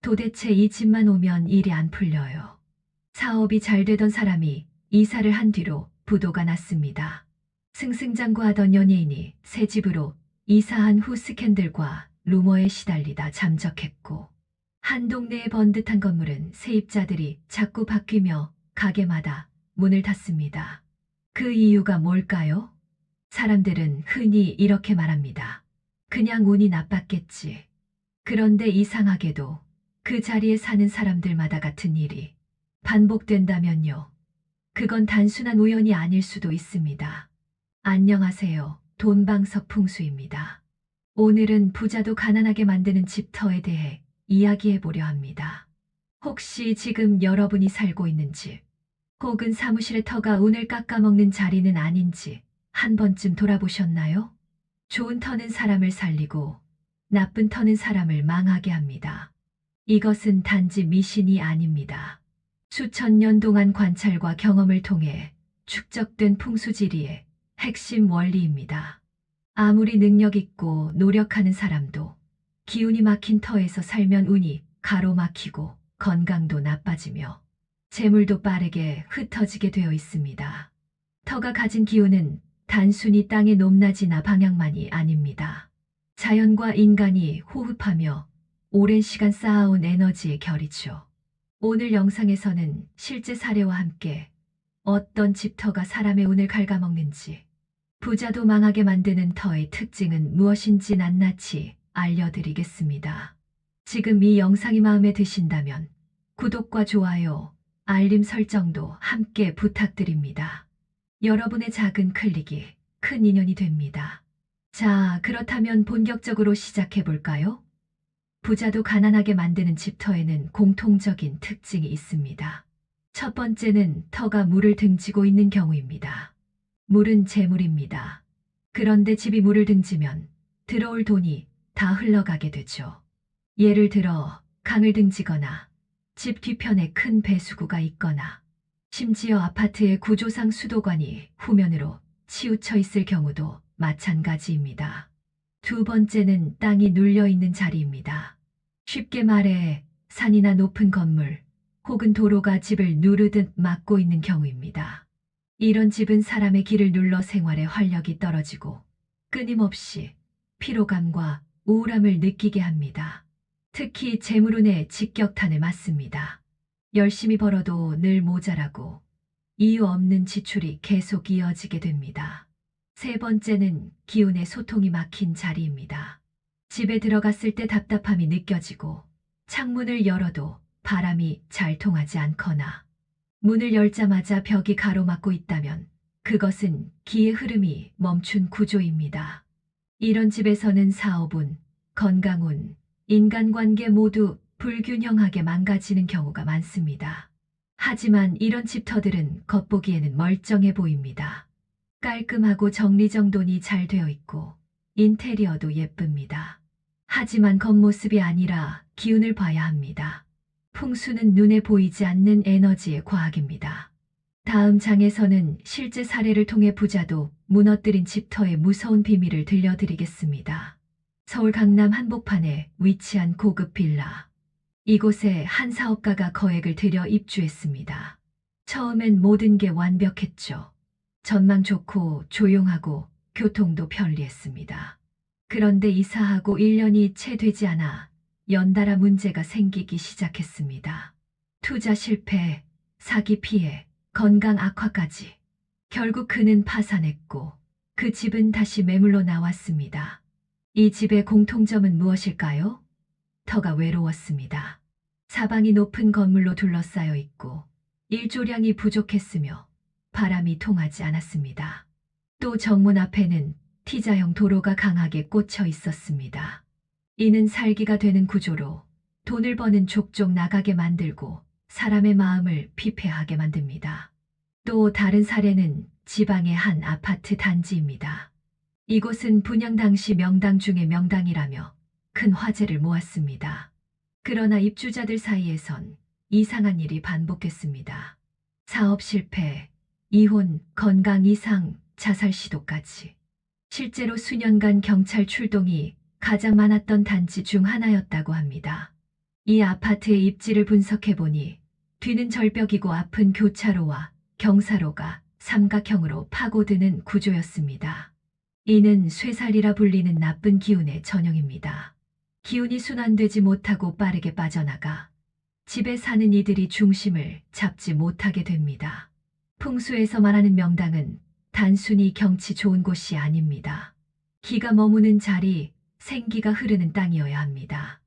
도대체 이 집만 오면 일이 안 풀려요. 사업이 잘 되던 사람이 이사를 한 뒤로 부도가 났습니다. 승승장구하던 연예인이 새 집으로 이사한 후 스캔들과 루머에 시달리다 잠적했고, 한 동네의 번듯한 건물은 세입자들이 자꾸 바뀌며 가게마다 문을 닫습니다. 그 이유가 뭘까요? 사람들은 흔히 이렇게 말합니다. 그냥 운이 나빴겠지. 그런데 이상하게도 그 자리에 사는 사람들마다 같은 일이 반복된다면요. 그건 단순한 우연이 아닐 수도 있습니다. 안녕하세요. 돈방석 풍수입니다. 오늘은 부자도 가난하게 만드는 집터에 대해 이야기해 보려 합니다. 혹시 지금 여러분이 살고 있는 집, 혹은 사무실의 터가 운을 깎아먹는 자리는 아닌지 한 번쯤 돌아보셨나요? 좋은 터는 사람을 살리고 나쁜 터는 사람을 망하게 합니다. 이것은 단지 미신이 아닙니다. 수천 년 동안 관찰과 경험을 통해 축적된 풍수지리의 핵심 원리입니다. 아무리 능력 있고 노력하는 사람도 기운이 막힌 터에서 살면 운이 가로막히고 건강도 나빠지며 재물도 빠르게 흩어지게 되어 있습니다. 터가 가진 기운은 단순히 땅의 높낮이나 방향만이 아닙니다. 자연과 인간이 호흡하며 오랜 시간 쌓아온 에너지의 결이죠. 오늘 영상에서는 실제 사례와 함께 어떤 집터가 사람의 운을 갉아먹는지, 부자도 망하게 만드는 터의 특징은 무엇인지 낱낱이 알려드리겠습니다. 지금 이 영상이 마음에 드신다면 구독과 좋아요, 알림 설정도 함께 부탁드립니다. 여러분의 작은 클릭이 큰 인연이 됩니다. 자, 그렇다면 본격적으로 시작해 볼까요? 부자도 가난하게 만드는 집터에는 공통적인 특징이 있습니다. 첫 번째는 터가 물을 등지고 있는 경우입니다. 물은 재물입니다. 그런데 집이 물을 등지면 들어올 돈이 다 흘러가게 되죠. 예를 들어 강을 등지거나 집 뒤편에 큰 배수구가 있거나 심지어 아파트의 구조상 수도관이 후면으로 치우쳐 있을 경우도 마찬가지입니다. 두 번째는 땅이 눌려 있는 자리입니다. 쉽게 말해 산이나 높은 건물 혹은 도로가 집을 누르듯 막고 있는 경우입니다. 이런 집은 사람의 길을 눌러 생활에 활력이 떨어지고 끊임없이 피로감과 우울함을 느끼게 합니다. 특히 재물운의 직격탄을 맞습니다. 열심히 벌어도 늘 모자라고 이유 없는 지출이 계속 이어지게 됩니다. 세 번째는 기운의 소통이 막힌 자리입니다. 집에 들어갔을 때 답답함이 느껴지고 창문을 열어도 바람이 잘 통하지 않거나 문을 열자마자 벽이 가로막고 있다면 그것은 기의 흐름이 멈춘 구조입니다. 이런 집에서는 사업운, 건강운, 인간관계 모두 불균형하게 망가지는 경우가 많습니다. 하지만 이런 집터들은 겉보기에는 멀쩡해 보입니다. 깔끔하고 정리정돈이 잘 되어 있고 인테리어도 예쁩니다. 하지만 겉모습이 아니라 기운을 봐야 합니다. 풍수는 눈에 보이지 않는 에너지의 과학입니다. 다음 장에서는 실제 사례를 통해 부자도 무너뜨린 집터의 무서운 비밀을 들려드리겠습니다. 서울 강남 한복판에 위치한 고급 빌라. 이곳에 한 사업가가 거액을 들여 입주했습니다. 처음엔 모든 게 완벽했죠. 전망 좋고 조용하고 교통도 편리했습니다. 그런데 이사하고 1년이 채 되지 않아 연달아 문제가 생기기 시작했습니다. 투자 실패, 사기 피해, 건강 악화까지. 결국 그는 파산했고 그 집은 다시 매물로 나왔습니다. 이 집의 공통점은 무엇일까요? 터가 외로웠습니다. 사방이 높은 건물로 둘러싸여 있고 일조량이 부족했으며 바람이 통하지 않았습니다. 또 정문 앞에는 T자형 도로가 강하게 꽂혀 있었습니다. 이는 살기가 되는 구조로 돈을 버는 족족 나가게 만들고 사람의 마음을 피폐하게 만듭니다. 또 다른 사례는 지방의 한 아파트 단지입니다. 이곳은 분양 당시 명당 중의 명당이라며 큰 화제를 모았습니다. 그러나 입주자들 사이에선 이상한 일이 반복했습니다. 사업 실패, 이혼, 건강 이상, 자살 시도까지. 실제로 수년간 경찰 출동이 가장 많았던 단지 중 하나였다고 합니다. 이 아파트의 입지를 분석해보니 뒤는 절벽이고 앞은 교차로와 경사로가 삼각형으로 파고드는 구조였습니다. 이는 쇠살이라 불리는 나쁜 기운의 전형입니다. 기운이 순환되지 못하고 빠르게 빠져나가 집에 사는 이들이 중심을 잡지 못하게 됩니다. 풍수에서 말하는 명당은 단순히 경치 좋은 곳이 아닙니다. 기가 머무는 자리, 생기가 흐르는 땅이어야 합니다.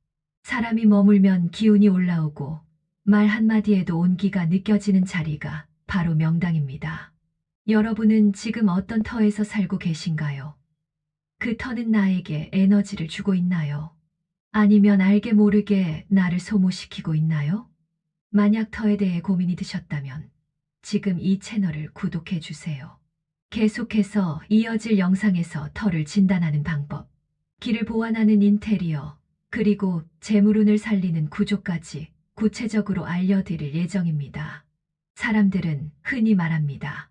사람이 머물면 기운이 올라오고 말 한마디에도 온기가 느껴지는 자리가 바로 명당입니다. 여러분은 지금 어떤 터에서 살고 계신가요? 그 터는 나에게 에너지를 주고 있나요? 아니면 알게 모르게 나를 소모시키고 있나요? 만약 터에 대해 고민이 드셨다면 지금 이 채널을 구독해 주세요. 계속해서 이어질 영상에서 터를 진단하는 방법, 길을 보완하는 인테리어, 그리고 재물운을 살리는 구조까지 구체적으로 알려드릴 예정입니다. 사람들은 흔히 말합니다.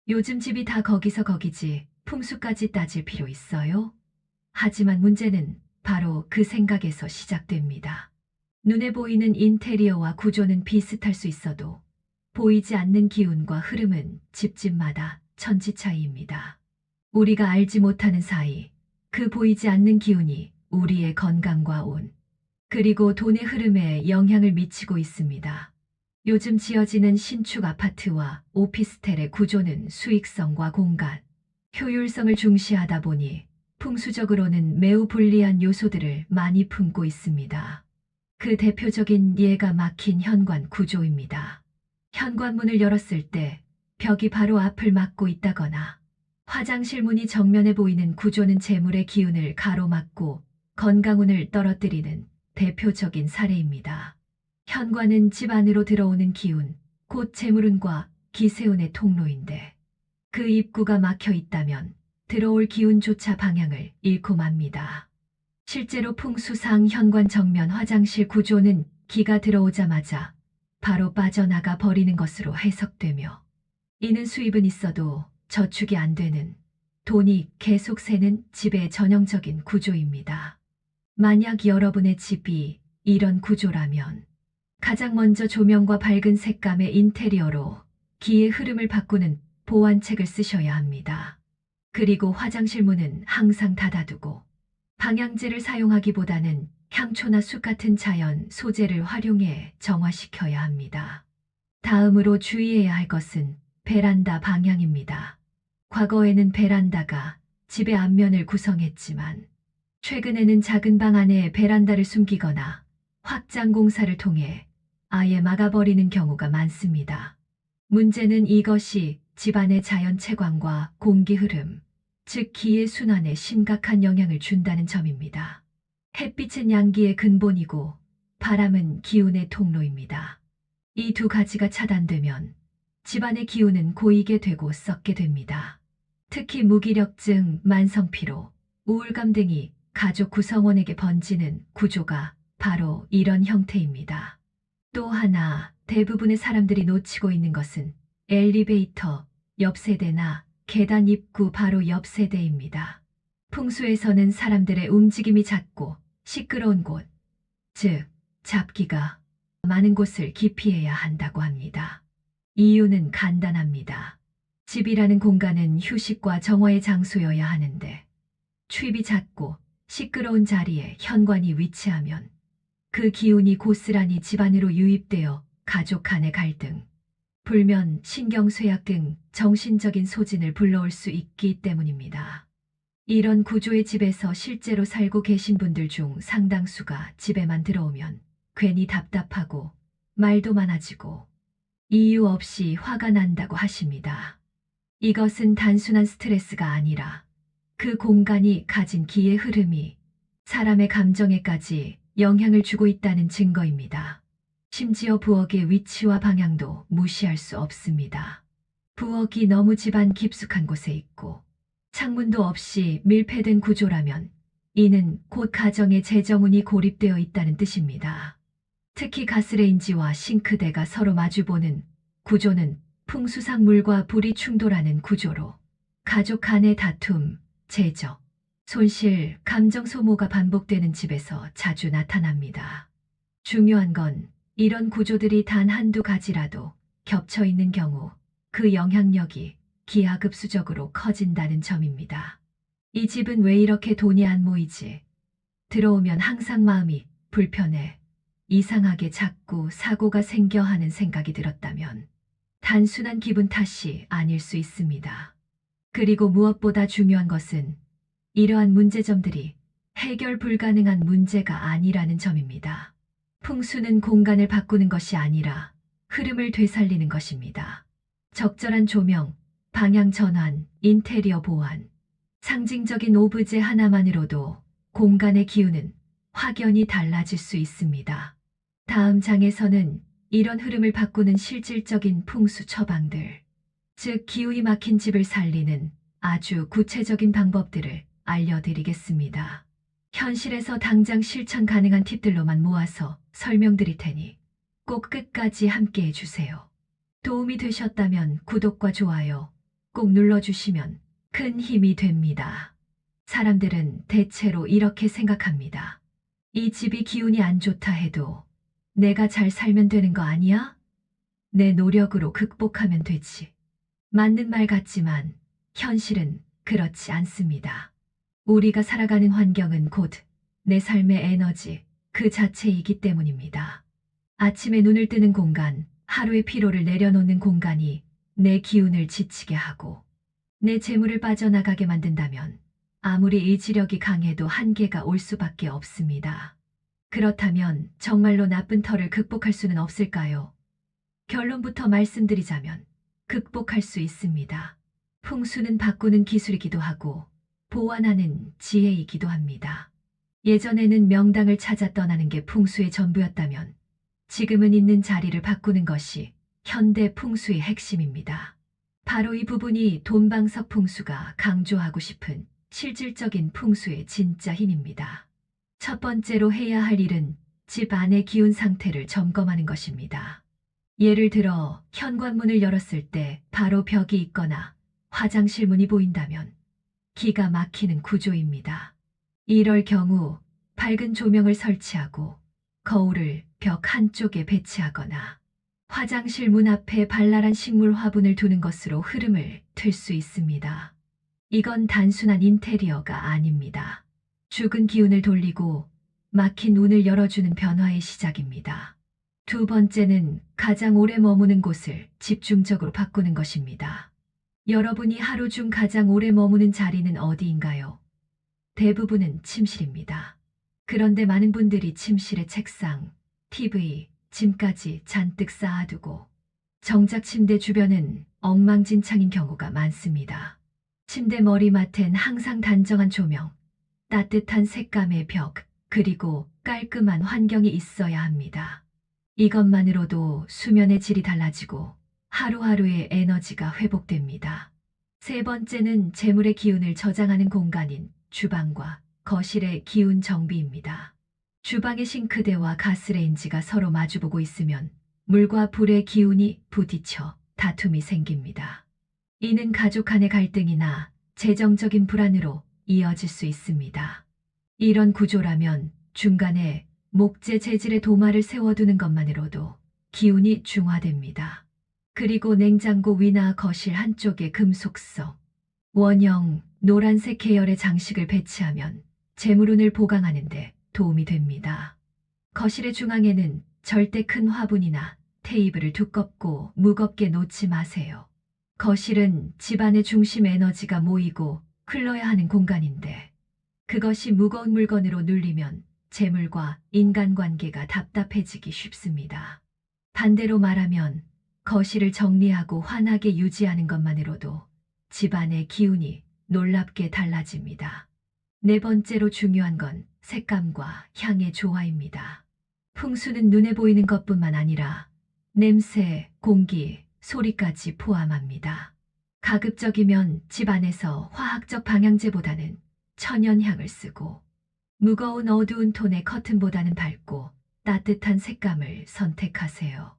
요즘 집이 다 거기서 거기지 풍수까지 따질 필요 있어요? 하지만 문제는 바로 그 생각에서 시작됩니다. 눈에 보이는 인테리어와 구조는 비슷할 수 있어도 보이지 않는 기운과 흐름은 집집마다 천지 차이입니다. 우리가 알지 못하는 사이 그 보이지 않는 기운이 우리의 건강과 운, 그리고 돈의 흐름에 영향을 미치고 있습니다. 요즘 지어지는 신축 아파트와 오피스텔의 구조는 수익성과 공간, 효율성을 중시하다 보니 풍수적으로는 매우 불리한 요소들을 많이 품고 있습니다. 그 대표적인 예가 막힌 현관 구조입니다. 현관문을 열었을 때 벽이 바로 앞을 막고 있다거나 화장실 문이 정면에 보이는 구조는 재물의 기운을 가로막고 건강운을 떨어뜨리는 대표적인 사례입니다. 현관은 집 안으로 들어오는 기운, 곧 재물운과 기세운의 통로인데 그 입구가 막혀 있다면 들어올 기운조차 방향을 잃고 맙니다. 실제로 풍수상 현관 정면 화장실 구조는 기가 들어오자마자 바로 빠져나가 버리는 것으로 해석되며, 이는 수입은 있어도 저축이 안 되는, 돈이 계속 새는 집의 전형적인 구조입니다. 만약 여러분의 집이 이런 구조라면 가장 먼저 조명과 밝은 색감의 인테리어로 기의 흐름을 바꾸는 보완책을 쓰셔야 합니다. 그리고 화장실 문은 항상 닫아두고 방향제를 사용하기보다는 향초나 숯 같은 자연 소재를 활용해 정화시켜야 합니다. 다음으로 주의해야 할 것은 베란다 방향입니다. 과거에는 베란다가 집의 앞면을 구성했지만 최근에는 작은 방 안에 베란다를 숨기거나 확장 공사를 통해 아예 막아버리는 경우가 많습니다. 문제는 이것이 집안의 자연 채광과 공기 흐름, 즉 기의 순환에 심각한 영향을 준다는 점입니다. 햇빛은 양기의 근본이고 바람은 기운의 통로입니다. 이 두 가지가 차단되면 집안의 기운은 고이게 되고 썩게 됩니다. 특히 무기력증, 만성피로, 우울감 등이 가족 구성원에게 번지는 구조가 바로 이런 형태입니다. 또 하나 대부분의 사람들이 놓치고 있는 것은 엘리베이터, 옆 세대나 계단 입구 바로 옆 세대입니다. 풍수에서는 사람들의 움직임이 잦고 시끄러운 곳, 즉 잡기가 많은 곳을 기피해야 한다고 합니다. 이유는 간단합니다. 집이라는 공간은 휴식과 정화의 장소여야 하는데 출입이 잦고 시끄러운 자리에 현관이 위치하면 그 기운이 고스란히 집안으로 유입되어 가족 간의 갈등, 불면, 신경쇠약 등 정신적인 소진을 불러올 수 있기 때문입니다. 이런 구조의 집에서 실제로 살고 계신 분들 중 상당수가 집에만 들어오면 괜히 답답하고 말도 많아지고 이유 없이 화가 난다고 하십니다. 이것은 단순한 스트레스가 아니라 그 공간이 가진 기의 흐름이 사람의 감정에까지 영향을 주고 있다는 증거입니다. 심지어 부엌의 위치와 방향도 무시할 수 없습니다. 부엌이 너무 집안 깊숙한 곳에 있고 창문도 없이 밀폐된 구조라면 이는 곧 가정의 재정운이 고립되어 있다는 뜻입니다. 특히 가스레인지와 싱크대가 서로 마주보는 구조는 풍수상 물과 불이 충돌하는 구조로 가족 간의 다툼, 재적, 손실, 감정 소모가 반복되는 집에서 자주 나타납니다. 중요한 건 이런 구조들이 단 한두 가지라도 겹쳐 있는 경우 그 영향력이 기하급수적으로 커진다는 점입니다. 이 집은 왜 이렇게 돈이 안 모이지? 들어오면 항상 마음이 불편해, 이상하게 자꾸 사고가 생겨 하는 생각이 들었다면 단순한 기분 탓이 아닐 수 있습니다. 그리고 무엇보다 중요한 것은 이러한 문제점들이 해결 불가능한 문제가 아니라는 점입니다. 풍수는 공간을 바꾸는 것이 아니라 흐름을 되살리는 것입니다. 적절한 조명, 방향 전환, 인테리어 보완, 상징적인 오브제 하나만으로도 공간의 기운은 확연히 달라질 수 있습니다. 다음 장에서는 이런 흐름을 바꾸는 실질적인 풍수 처방들, 즉 기운이 막힌 집을 살리는 아주 구체적인 방법들을 알려드리겠습니다. 현실에서 당장 실천 가능한 팁들로만 모아서 설명드릴 테니 꼭 끝까지 함께 해주세요. 도움이 되셨다면 구독과 좋아요 꼭 눌러주시면 큰 힘이 됩니다. 사람들은 대체로 이렇게 생각합니다. 이 집이 기운이 안 좋다 해도 내가 잘 살면 되는 거 아니야? 내 노력으로 극복하면 되지. 맞는 말 같지만 현실은 그렇지 않습니다. 우리가 살아가는 환경은 곧 내 삶의 에너지 그 자체이기 때문입니다. 아침에 눈을 뜨는 공간, 하루의 피로를 내려놓는 공간이 내 기운을 지치게 하고 내 재물을 빠져나가게 만든다면 아무리 의지력이 강해도 한계가 올 수밖에 없습니다. 그렇다면 정말로 나쁜 터를 극복할 수는 없을까요? 결론부터 말씀드리자면 극복할 수 있습니다. 풍수는 바꾸는 기술이기도 하고 보완하는 지혜이기도 합니다. 예전에는 명당을 찾아 떠나는 게 풍수의 전부였다면 지금은 있는 자리를 바꾸는 것이 현대 풍수의 핵심입니다. 바로 이 부분이 돈방석 풍수가 강조하고 싶은 실질적인 풍수의 진짜 힘입니다. 첫 번째로 해야 할 일은 집 안의 기운 상태를 점검하는 것입니다. 예를 들어 현관문을 열었을 때 바로 벽이 있거나 화장실 문이 보인다면 기가 막히는 구조입니다. 이럴 경우 밝은 조명을 설치하고 거울을 벽 한쪽에 배치하거나 화장실 문 앞에 발랄한 식물 화분을 두는 것으로 흐름을 틀 수 있습니다. 이건 단순한 인테리어가 아닙니다. 죽은 기운을 돌리고 막힌 운을 열어주는 변화의 시작입니다. 두 번째는 가장 오래 머무는 곳을 집중적으로 바꾸는 것입니다. 여러분이 하루 중 가장 오래 머무는 자리는 어디인가요? 대부분은 침실입니다. 그런데 많은 분들이 침실에 책상, TV, 짐까지 잔뜩 쌓아두고 정작 침대 주변은 엉망진창인 경우가 많습니다. 침대 머리맡엔 항상 단정한 조명, 따뜻한 색감의 벽, 그리고 깔끔한 환경이 있어야 합니다. 이것만으로도 수면의 질이 달라지고 하루하루의 에너지가 회복됩니다. 세 번째는 재물의 기운을 저장하는 공간인 주방과 거실의 기운 정비입니다. 주방의 싱크대와 가스레인지가 서로 마주보고 있으면 물과 불의 기운이 부딪혀 다툼이 생깁니다. 이는 가족 간의 갈등이나 재정적인 불안으로 이어질 수 있습니다. 이런 구조라면 중간에 목재 재질의 도마를 세워두는 것만으로도 기운이 중화됩니다. 그리고 냉장고 위나 거실 한쪽에 금속성, 원형, 노란색 계열의 장식을 배치하면 재물운을 보강하는 데 도움이 됩니다. 거실의 중앙에는 절대 큰 화분이나 테이블을 두껍고 무겁게 놓지 마세요. 거실은 집안의 중심 에너지가 모이고 흘러야 하는 공간인데 그것이 무거운 물건으로 눌리면 재물과 인간관계가 답답해지기 쉽습니다. 반대로 말하면 거실을 정리하고 환하게 유지하는 것만으로도 집안의 기운이 놀랍게 달라집니다. 네 번째로 중요한 건 색감과 향의 조화입니다. 풍수는 눈에 보이는 것뿐만 아니라 냄새, 공기, 소리까지 포함합니다. 가급적이면 집 안에서 화학적 방향제보다는 천연향을 쓰고 무거운 어두운 톤의 커튼보다는 밝고 따뜻한 색감을 선택하세요.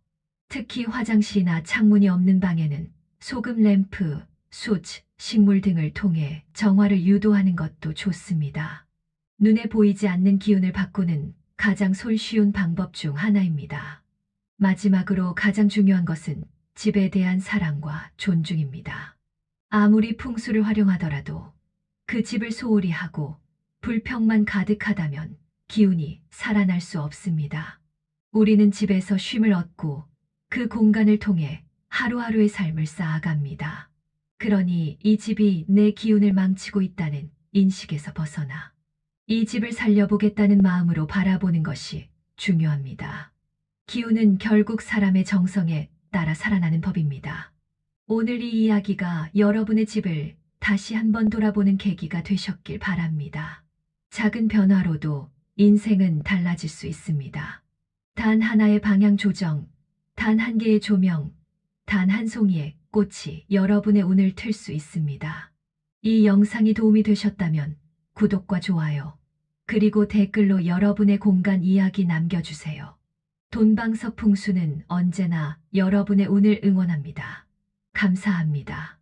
특히 화장실이나 창문이 없는 방에는 소금 램프, 숯, 식물 등을 통해 정화를 유도하는 것도 좋습니다. 눈에 보이지 않는 기운을 바꾸는 가장 손쉬운 방법 중 하나입니다. 마지막으로 가장 중요한 것은 집에 대한 사랑과 존중입니다. 아무리 풍수를 활용하더라도 그 집을 소홀히 하고 불평만 가득하다면 기운이 살아날 수 없습니다. 우리는 집에서 쉼을 얻고 그 공간을 통해 하루하루의 삶을 쌓아갑니다. 그러니 이 집이 내 기운을 망치고 있다는 인식에서 벗어나 이 집을 살려보겠다는 마음으로 바라보는 것이 중요합니다. 기운은 결국 사람의 정성에 따라 살아나는 법입니다. 오늘 이 이야기가 여러분의 집을 다시 한번 돌아보는 계기가 되셨길 바랍니다. 작은 변화로도 인생은 달라질 수 있습니다. 단 하나의 방향 조정, 단 한 개의 조명, 단 한 송이의 꽃이 여러분의 운을 틀 수 있습니다. 이 영상이 도움이 되셨다면 구독과 좋아요, 그리고 댓글로 여러분의 공간 이야기 남겨주세요. 돈방석 풍수는 언제나 여러분의 운을 응원합니다. 감사합니다.